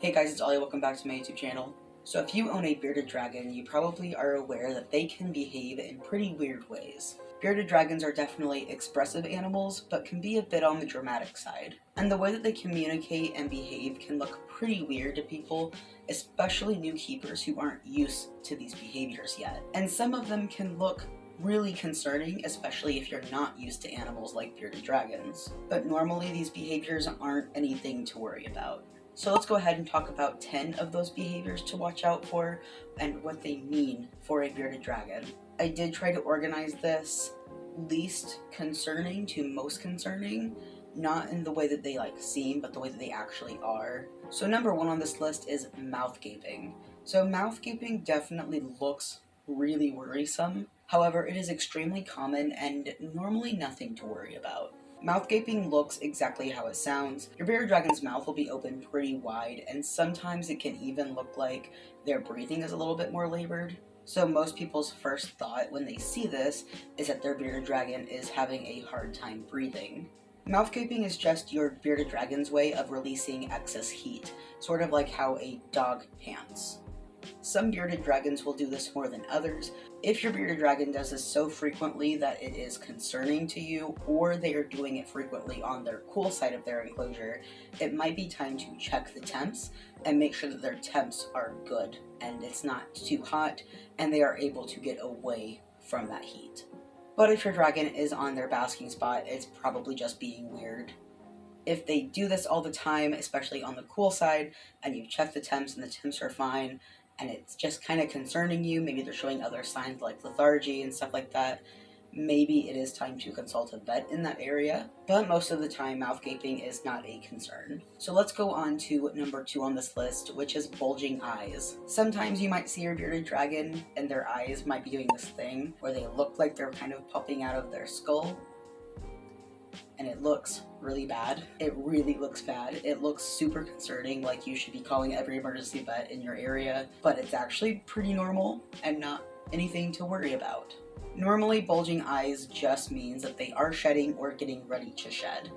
Hey guys, it's Ollie, welcome back to my YouTube channel. So if you own a bearded dragon, you probably are aware that they can behave in pretty weird ways. Bearded dragons are definitely expressive animals, but can be a bit on the dramatic side. And the way that they communicate and behave can look pretty weird to people, especially new keepers who aren't used to these behaviors yet. And some of them can look really concerning, especially if you're not used to animals like bearded dragons. But normally these behaviors aren't anything to worry about. So let's go ahead and talk about 10 of those behaviors to watch out for and what they mean for a bearded dragon. I did try to organize this least concerning to most concerning, not in the way that they seem, but the way that they actually are. So number 1 on this list is mouth gaping. So mouth gaping definitely looks really worrisome. However, it is extremely common and normally nothing to worry about. Mouth gaping looks exactly how it sounds. Your bearded dragon's mouth will be open pretty wide, and sometimes it can even look like their breathing is a little bit more labored. So most people's first thought when they see this is that their bearded dragon is having a hard time breathing. Mouth gaping is just your bearded dragon's way of releasing excess heat, sort of like how a dog pants. Some bearded dragons will do this more than others. If your bearded dragon does this so frequently that it is concerning to you, or they are doing it frequently on their cool side of their enclosure, it might be time to check the temps and make sure that their temps are good and it's not too hot and they are able to get away from that heat. But if your dragon is on their basking spot, it's probably just being weird. If they do this all the time, especially on the cool side, and you check the temps and the temps are fine, and it's just kind of concerning you, maybe they're showing other signs like lethargy and stuff like that, maybe it is time to consult a vet in that area, but most of the time mouth gaping is not a concern. So let's go on to number 2 on this list, which is bulging eyes. Sometimes you might see your bearded dragon and their eyes might be doing this thing where they look like they're kind of popping out of their skull, and it looks really bad. It really looks bad. It looks super concerning, like you should be calling every emergency vet in your area, but it's actually pretty normal and not anything to worry about. Normally, bulging eyes just means that they are shedding or getting ready to shed.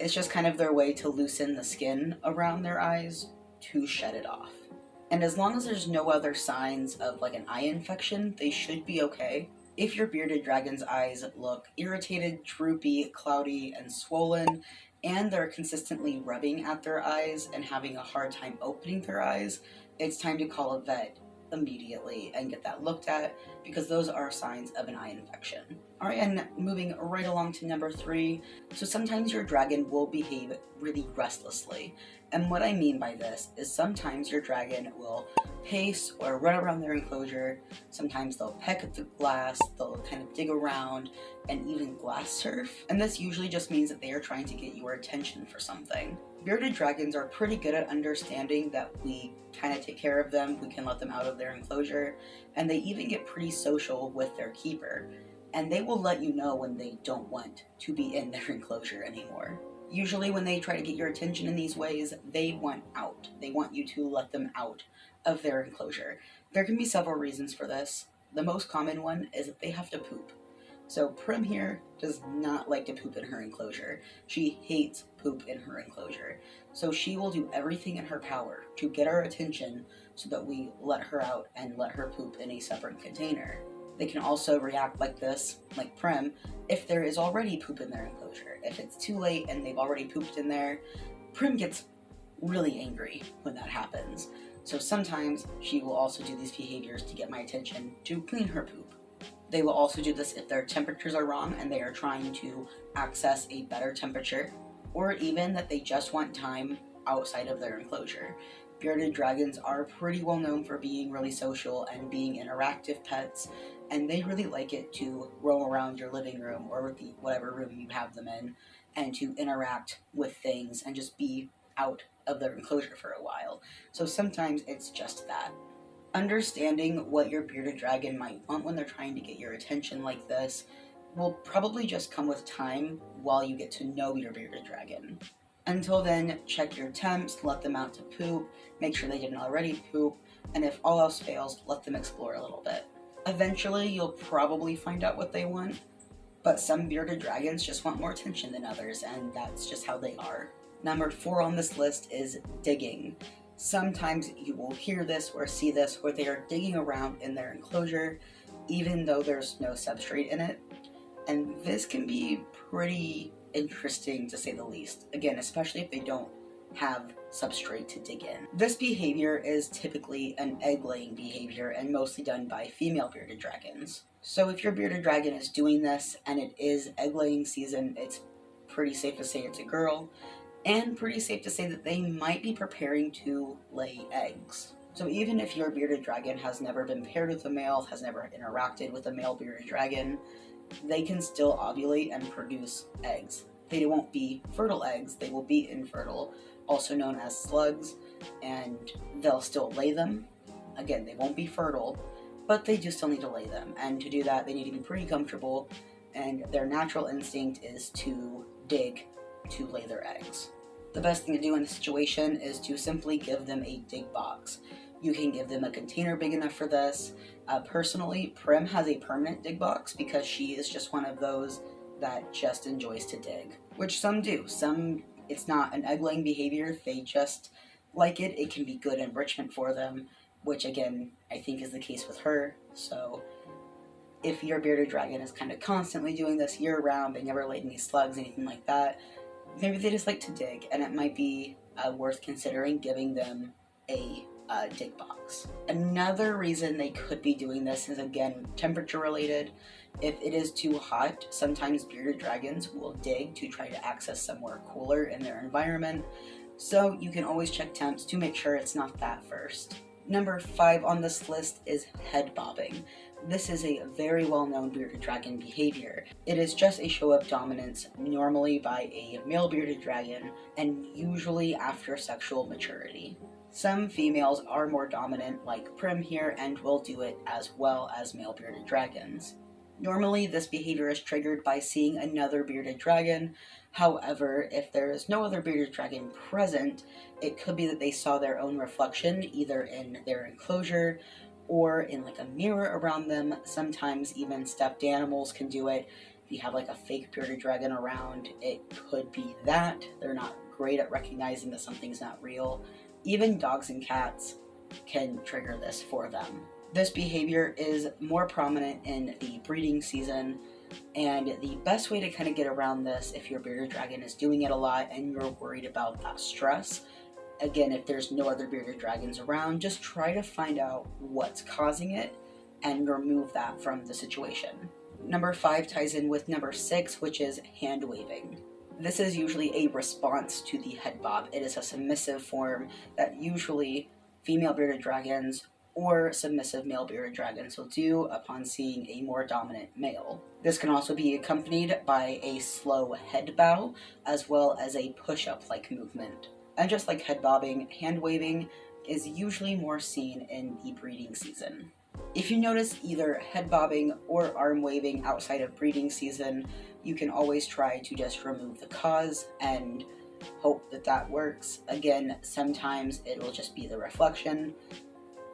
It's just kind of their way to loosen the skin around their eyes to shed it off. And as long as there's no other signs of an eye infection, they should be okay. If your bearded dragon's eyes look irritated, droopy, cloudy, and swollen, and they're consistently rubbing at their eyes and having a hard time opening their eyes, it's time to call a vet immediately and get that looked at, because those are signs of an eye infection. Alright, and moving right along to number 3. So sometimes your dragon will behave really restlessly. And what I mean by this is sometimes your dragon will pace or run around their enclosure. Sometimes they'll peck at the glass, they'll kind of dig around, and even glass surf. And this usually just means that they are trying to get your attention for something. Bearded dragons are pretty good at understanding that we kind of take care of them, we can let them out of their enclosure, and they even get pretty social with their keeper. And they will let you know when they don't want to be in their enclosure anymore. Usually when they try to get your attention in these ways, they want out. They want you to let them out of their enclosure. There can be several reasons for this. The most common one is that they have to poop. So Prim here does not like to poop in her enclosure. She hates poop in her enclosure. So she will do everything in her power to get our attention so that we let her out and let her poop in a separate container. They can also react like this, like Prim, if there is already poop in their enclosure. If it's too late and they've already pooped in there, Prim gets really angry when that happens. So sometimes she will also do these behaviors to get my attention to clean her poop. They will also do this if their temperatures are wrong and they are trying to access a better temperature, or even that they just want time outside of their enclosure. Bearded dragons are pretty well known for being really social and being interactive pets, and they really like it to roam around your living room or whatever room you have them in, and to interact with things and just be out of their enclosure for a while. So sometimes it's just that. Understanding what your bearded dragon might want when they're trying to get your attention like this will probably just come with time while you get to know your bearded dragon. Until then, check your temps, let them out to poop, make sure they didn't already poop, and if all else fails, let them explore a little bit. Eventually, you'll probably find out what they want, but some bearded dragons just want more attention than others, and that's just how they are. Number 4 on this list is digging. Sometimes you will hear this or see this where they are digging around in their enclosure even though there's no substrate in it. And this can be pretty interesting to say the least. Again, especially if they don't have substrate to dig in. This behavior is typically an egg-laying behavior and mostly done by female bearded dragons. So if your bearded dragon is doing this and it is egg-laying season, it's pretty safe to say it's a girl, and pretty safe to say that they might be preparing to lay eggs. So even if your bearded dragon has never been paired with a male, has never interacted with a male bearded dragon, they can still ovulate and produce eggs. They won't be fertile eggs, they will be infertile, also known as slugs, and they'll still lay them. Again, they won't be fertile, but they do still need to lay them, and to do that they need to be pretty comfortable, and their natural instinct is to dig to lay their eggs. The best thing to do in this situation is to simply give them a dig box. You can give them a container big enough for this. Personally, Prim has a permanent dig box because she is just one of those that just enjoys to dig, which some do. Some, it's not an egg-laying behavior, they just like it. It can be good enrichment for them, which again, I think is the case with her. So if your bearded dragon is kind of constantly doing this year-round, they never laid any slugs, anything like that, maybe they just like to dig, and it might be worth considering giving them a dig box. Another reason they could be doing this is, again, temperature related. If it is too hot, sometimes bearded dragons will dig to try to access somewhere cooler in their environment, so you can always check temps to make sure it's not that first. Number 5 on this list is head bobbing. This is a very well-known bearded dragon behavior. It is just a show of dominance, normally by a male bearded dragon, and usually after sexual maturity. Some females are more dominant, like Prim here, and will do it as well as male bearded dragons. Normally, this behavior is triggered by seeing another bearded dragon. However, if there is no other bearded dragon present, it could be that they saw their own reflection either in their enclosure or in like a mirror around them. Sometimes even stuffed animals can do it. If you have like a fake bearded dragon around, it could be that. They're not great at recognizing that something's not real. Even dogs and cats can trigger this for them. This behavior is more prominent in the breeding season, and the best way to kind of get around this, if your bearded dragon is doing it a lot and you're worried about that stress, again, if there's no other bearded dragons around, just try to find out what's causing it and remove that from the situation. Number 5 ties in with number 6, which is hand waving. This is usually a response to the head bob. It is a submissive form that usually female bearded dragons or submissive male bearded dragons will do upon seeing a more dominant male. This can also be accompanied by a slow head bow as well as a push-up like movement. And just like head bobbing, hand waving is usually more seen in the breeding season. If you notice either head bobbing or arm waving outside of breeding season, you can always try to just remove the cause and hope that that works. Again, sometimes it will just be the reflection.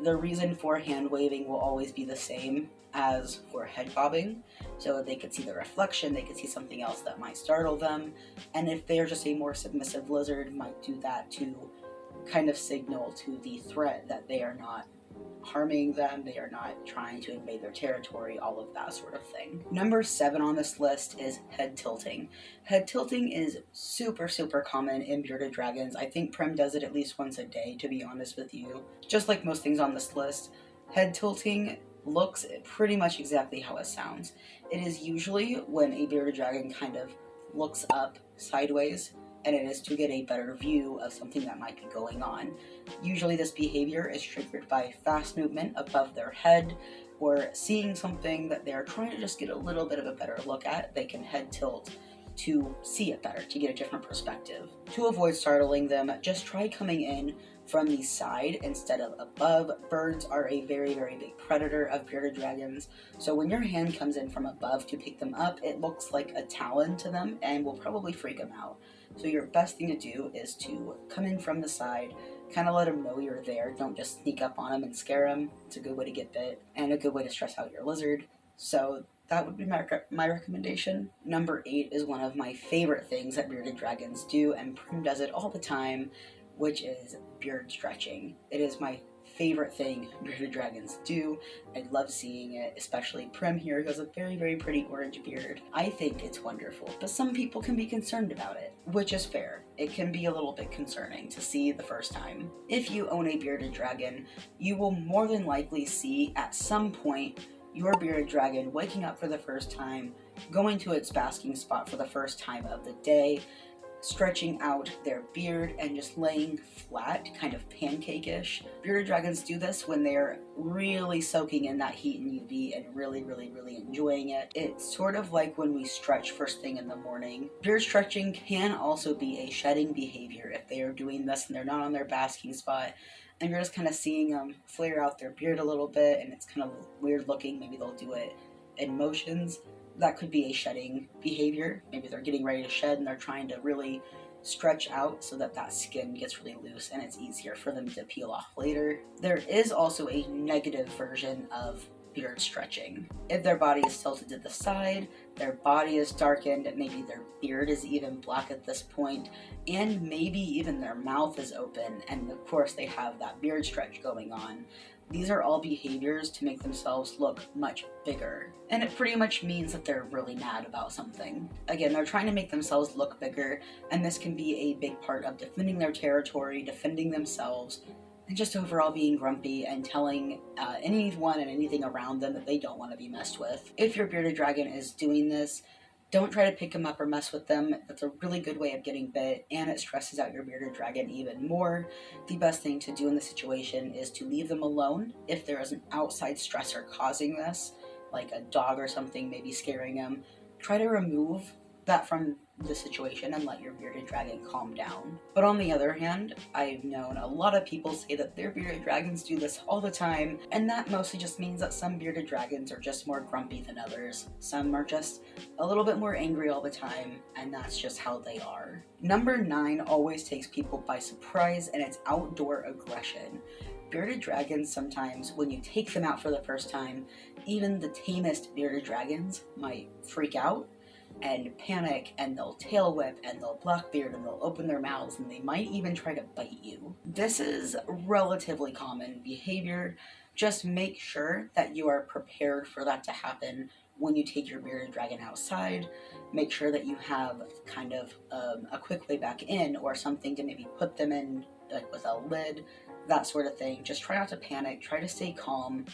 The reason for hand waving will always be the same as for head bobbing. So they could see the reflection, they could see something else that might startle them, and if they're just a more submissive lizard, might do that to kind of signal to the threat that they are not harming them, they are not trying to invade their territory, all of that sort of thing. Number 7 on this list is head tilting. Head tilting is super common in bearded dragons. I think Prim does it at least once a day, to be honest with you. Just like most things on this list, head tilting looks pretty much exactly how it sounds. It is usually when a bearded dragon kind of looks up sideways, and it is to get a better view of something that might be going on. Usually this behavior is triggered by fast movement above their head, or seeing something that they're trying to just get a little bit of a better look at. They can head tilt to see it better, to get a different perspective. To avoid startling them, just try coming in from the side instead of above. Birds are a very big predator of bearded dragons, so when your hand comes in from above to pick them up, it looks like a talon to them and will probably freak them out. So your best thing to do is to come in from the side, kind of let them know you're there. Don't just sneak up on them and scare them. It's a good way to get bit and a good way to stress out your lizard. So that would be my recommendation. Number 8 is one of my favorite things that bearded dragons do, and Prim does it all the time. which is beard stretching. It is my favorite thing bearded dragons do. I love seeing it, especially Prim here, who has a very, very pretty orange beard. I think it's wonderful, but some people can be concerned about it, which is fair. It can be a little bit concerning to see the first time. If you own a bearded dragon, you will more than likely see at some point your bearded dragon waking up for the first time, going to its basking spot for the first time of the day, stretching out their beard and just laying flat, kind of pancake-ish. Bearded dragons do this when they're really soaking in that heat and UV and really, really, really enjoying it. It's sort of like when we stretch first thing in the morning. Beard stretching can also be a shedding behavior if they are doing this and they're not on their basking spot, and you're just kind of seeing them flare out their beard a little bit, and it's kind of weird looking. Maybe they'll do it in motions. That could be a shedding behavior. Maybe they're getting ready to shed and they're trying to really stretch out so that that skin gets really loose and it's easier for them to peel off later. There is also a negative version of beard stretching. If their body is tilted to the side, their body is darkened, maybe their beard is even black at this point, and maybe even their mouth is open, and of course they have that beard stretch going on. These are all behaviors to make themselves look much bigger. And it pretty much means that they're really mad about something. Again, they're trying to make themselves look bigger, and this can be a big part of defending their territory, defending themselves, and just overall being grumpy and telling anyone and anything around them that they don't want to be messed with. If your bearded dragon is doing this, don't try to pick them up or mess with them. That's a really good way of getting bit, and it stresses out your bearded dragon even more. The best thing to do in this situation is to leave them alone. If there is an outside stressor causing this, like a dog or something maybe scaring them, try to remove that from the situation and let your bearded dragon calm down. But on the other hand, I've known a lot of people say that their bearded dragons do this all the time, and that mostly just means that some bearded dragons are just more grumpy than others. Some are just a little bit more angry all the time, and that's just how they are. Number 9 always takes people by surprise, and it's outdoor aggression. Bearded dragons, sometimes when you take them out for the first time, even the tamest bearded dragons might freak out and panic, and they'll tail whip, and they'll blockbeard, and they'll open their mouths, and they might even try to bite you. This is relatively common behavior. Just make sure that you are prepared for that to happen when you take your bearded dragon outside. Make sure that you have kind of a quick way back in, or something to maybe put them in, like with a lid, that sort of thing. Just try not to panic, try to stay calm,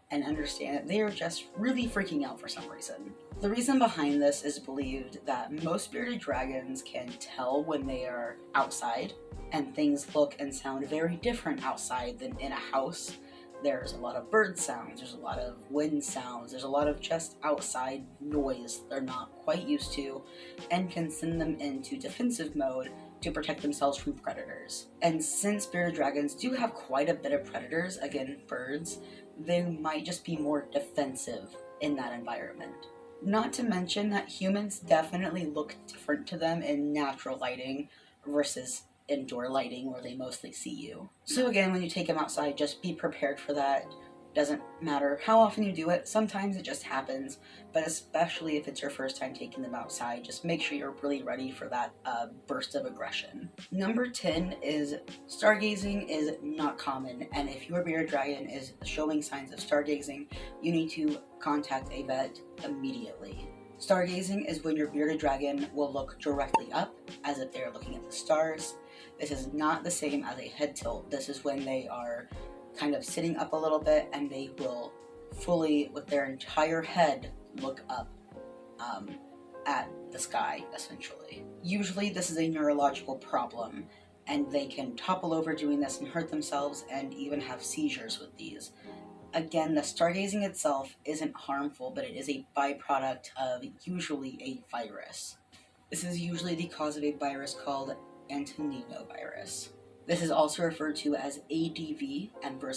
and understand that they are just really freaking out for some reason. The reason behind this is believed that most bearded dragons can tell when they are outside, and things look and sound very different outside than in a house. There's a lot of bird sounds, there's a lot of wind sounds, there's a lot of just outside noise they're not quite used to, and can send them into defensive mode to protect themselves from predators. And since bearded dragons do have quite a bit of predators, again, birds, they might just be more defensive in that environment. Not to mention that humans definitely look different to them in natural lighting versus indoor lighting where they mostly see you. So again, when you take them outside, just be prepared for that. Doesn't matter how often you do it, sometimes it just happens, but especially if it's your first time taking them outside, just make sure you're really ready for that burst of aggression. Number 10 is stargazing is not common, and if your bearded dragon is showing signs of stargazing, you need to contact a vet immediately. Stargazing is when your bearded dragon will look directly up, as if they're looking at the stars. This is not the same as a head tilt. This is when they are kind of sitting up a little bit, and they will fully, with their entire head, look up at the sky, essentially. Usually this is a neurological problem, and they can topple over doing this and hurt themselves, and even have seizures with these. Again, the stargazing itself isn't harmful, but it is a byproduct of usually a virus. This is usually the cause of a virus called antennovirus. This is also referred to as ADV, and for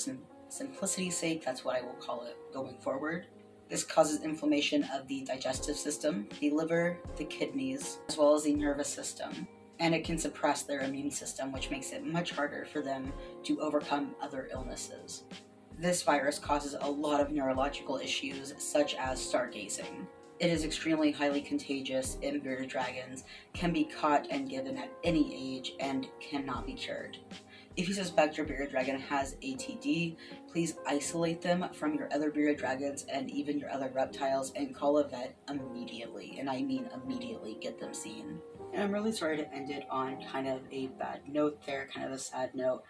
simplicity's sake, that's what I will call it going forward. This causes inflammation of the digestive system, the liver, the kidneys, as well as the nervous system, and it can suppress their immune system, which makes it much harder for them to overcome other illnesses. This virus causes a lot of neurological issues, such as stargazing. It is extremely highly contagious, and bearded dragons can be caught and given at any age and cannot be cured. If you suspect your bearded dragon has ATD, please isolate them from your other bearded dragons and even your other reptiles and call a vet immediately. And I mean immediately, get them seen. And I'm really sorry to end it on kind of a bad note there, kind of a sad note.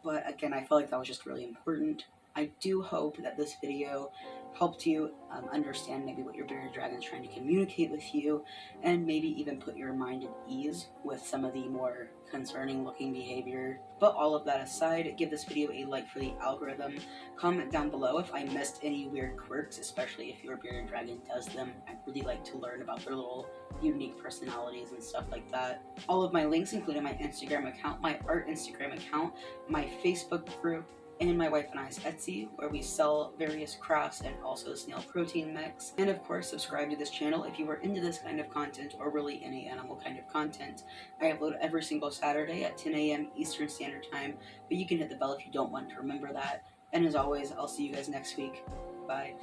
But again, I feel like that was just really important. I do hope that this video helped you understand maybe what your bearded dragon is trying to communicate with you, and maybe even put your mind at ease with some of the more concerning looking behavior. But all of that aside, give this video a like for the algorithm. Comment down below if I missed any weird quirks, especially if your bearded dragon does them. I'd really like to learn about their little unique personalities and stuff like that. All of my links, including my Instagram account, my art Instagram account, my Facebook group, and my wife and I's Etsy, where we sell various crafts and also snail protein mix. And of course, subscribe to this channel if you are into this kind of content, or really any animal kind of content. I upload every single Saturday at 10 a.m. Eastern Standard Time, but you can hit the bell if you don't want to remember that. And as always, I'll see you guys next week. Bye.